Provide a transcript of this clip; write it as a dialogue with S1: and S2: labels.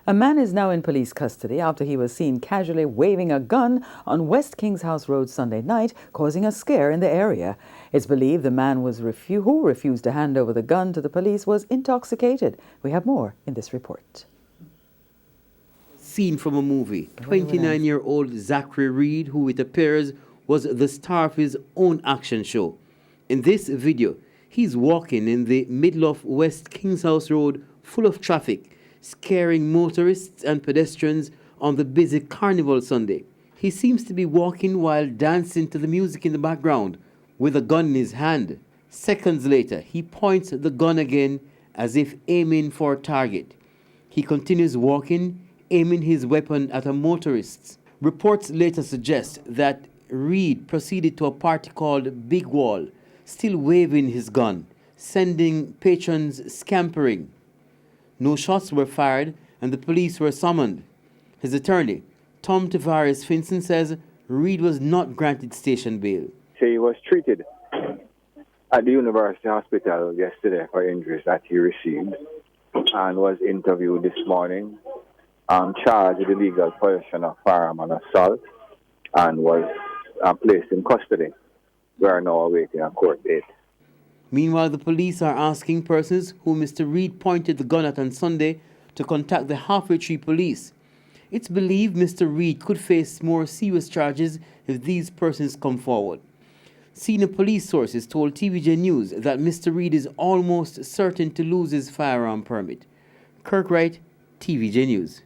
S1: A man is now in police custody after he was seen casually waving a gun on West Kings House Road Sunday night, causing a scare in the area. It's believed the man who refused to hand over the gun to the police was intoxicated. We have more in this report.
S2: Scene from a movie. 29-year-old Zachary Reed, who it appears was the star of his own action show. In this video, he's walking in the middle of West Kings House Road full of traffic, scaring motorists and pedestrians on the busy Carnival Sunday. He seems to be walking while dancing to the music in the background with a gun in his hand. Seconds later, he points the gun again as if aiming for a target. He continues walking, aiming his weapon at a motorist. Reports later suggest that Reed proceeded to a party called Big Wall, still waving his gun, sending patrons scampering. No shots were fired and the police were summoned. His attorney, Tom Tavares Finson, says Reed was not granted station bail.
S3: He was treated at the University Hospital yesterday for injuries that he received and was interviewed this morning, charged with illegal possession of firearm and assault, and was placed in custody. We are now awaiting a court date.
S2: Meanwhile, the police are asking persons who Mr. Reed pointed the gun at on Sunday to contact the Halfway Tree Police. It's believed Mr. Reed could face more serious charges if these persons come forward. Senior police sources told TVJ News that Mr. Reed is almost certain to lose his firearm permit. Kirk Wright, TVJ News.